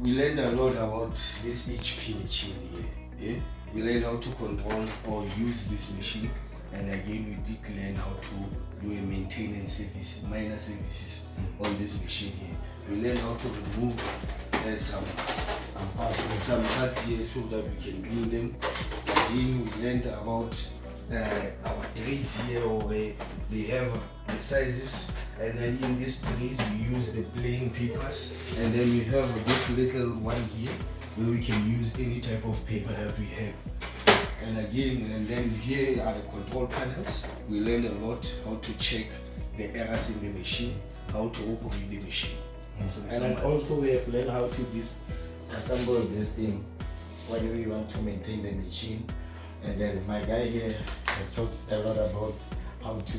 we learned a lot about this HP machine here. Yeah? We learned how to control or use this machine, and again we did learn how to do a maintenance service, minor services on this machine here. We learned how to remove some parts here so that we can clean them. Again, we learned about our trays here, or they have the sizes, and then in these trays we use the plain papers, and then we have this little one here where we can use any type of paper that we have. And again, and then here are the control panels. We learned a lot how to check the errors in the machine, how to operate the machine. And then also we have learned how to disassemble this thing when we want to maintain the machine. And then my guy here talked a lot about how to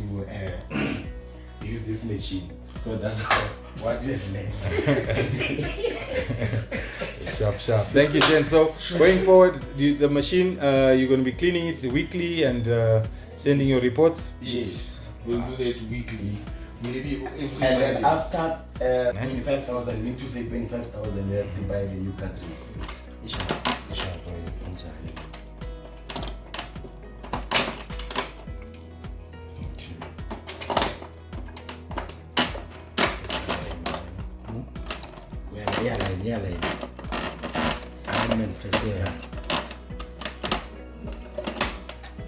use this machine. So that's what we have learned. Sharp. Thank you, Jen. So going forward, the machine, you're going to be cleaning it weekly and sending your reports? Yes, we'll do that weekly. Maybe every and then after 25,000, we need to say 25,000, we have to buy the new cartridge. Yeah, like first day.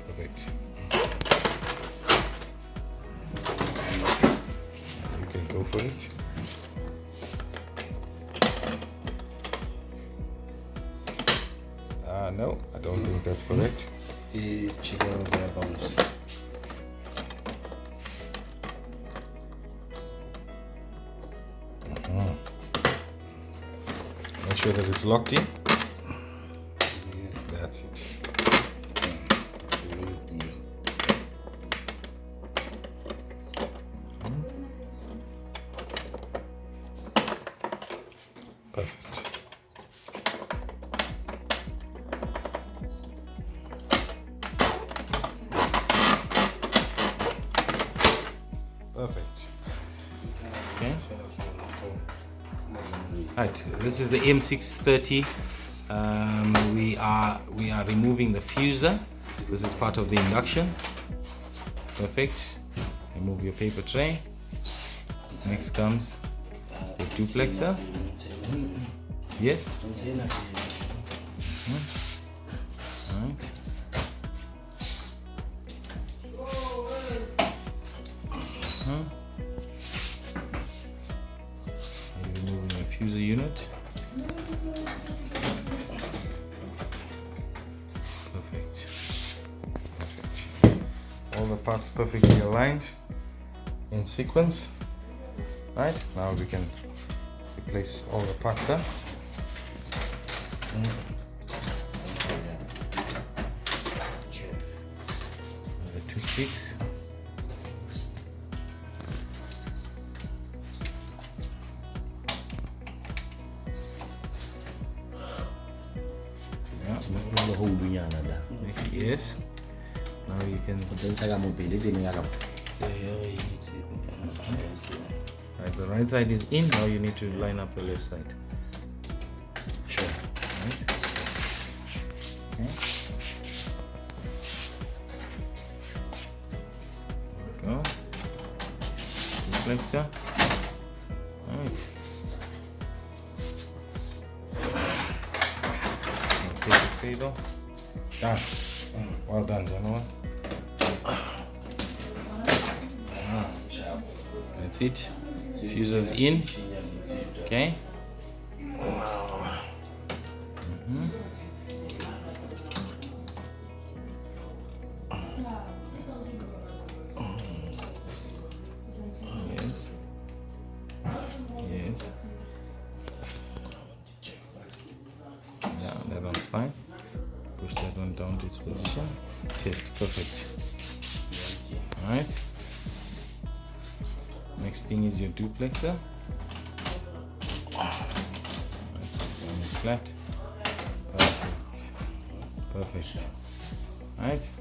Perfect. You can go for it. No, I don't think that's correct. Check out their bounce. Make sure that it's locked in. That's it. Perfect. Perfect. Okay. Right, this is the M630. We are removing the fuser. This is part of the induction. Perfect. Remove your paper tray. Next comes the duplexer. Yes. Right. Removing the fuser unit. Perfect. All the parts perfectly aligned in sequence. Right, now we can replace all the parts there. The 2 sticks. Yes. Now you can. Right, the right side is in. Now you need to line up the left side. Sure. Right. Okay. There we go. Duplexer. Right. Take the cradle. Done. Well done, gentlemen. That's it. Fuses in. Okay. Yes. Yes. Yeah, that one's fine. Push that one down to its position. Test. Perfect. Alright. Next thing is your duplexer. Flat. Perfect. Perfect. Right.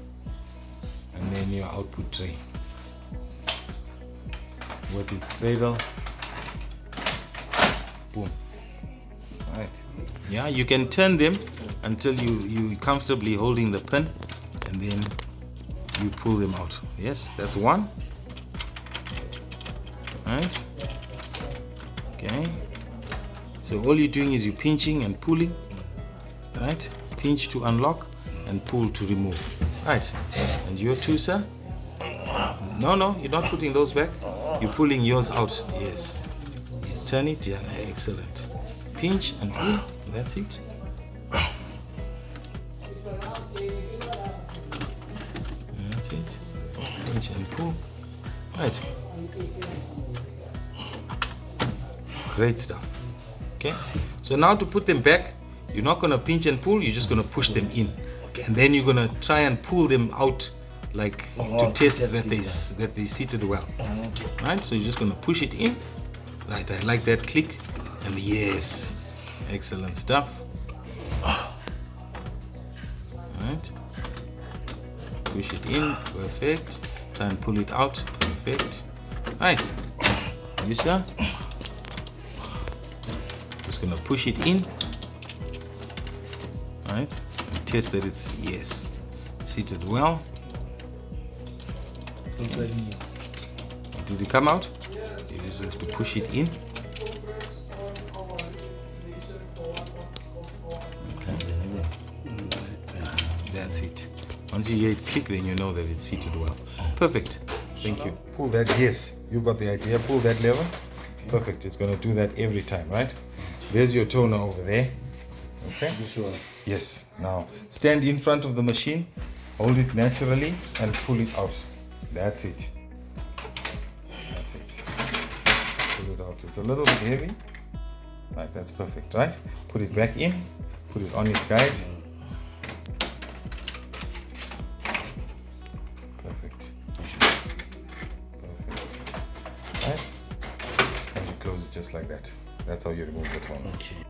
And then your output tray with its cradle. Boom. Right. Yeah, you can turn them until you comfortably holding the pin, and then you pull them out. Yes, that's one. Right. Okay. So all you're doing is you're pinching and pulling. Right. Pinch to unlock and pull to remove. Right. And your two, sir? No, you're not putting those back. You're pulling yours out. Yes. Yes. Turn it. Yeah. Excellent. Pinch and pull. That's it. That's it. Pinch and pull. Right. Great stuff. Okay. So now to put them back, you're not going to pinch and pull. You're just going to push them in. Okay. And then you're going to try and pull them out, like to test that they seated well. Okay. Right. So you're just going to push it in. Right. I like that click. And yes. Excellent stuff. Right. Push it in. Perfect. Try and pull it out. Perfect. Right. You, sir? Just gonna push it in. Right. And test that it's yes. Seated well. Did it come out? You just have to push it in. That's it. Once you hear it click, then you know that it's seated well. Perfect. Thank you. Pull that. Yes, you got the idea. Pull that lever. Perfect. It's going to do that every time, right? There's your toner over there. Okay. This one. Yes. Now stand in front of the machine, hold it naturally, and pull it out. That's it. That's it. Pull it out. It's a little bit heavy. Right. That's perfect. Right. Put it back in. Put it on its guide. Perfect. Right. And you close it just like that. That's how you remove the toner. Okay.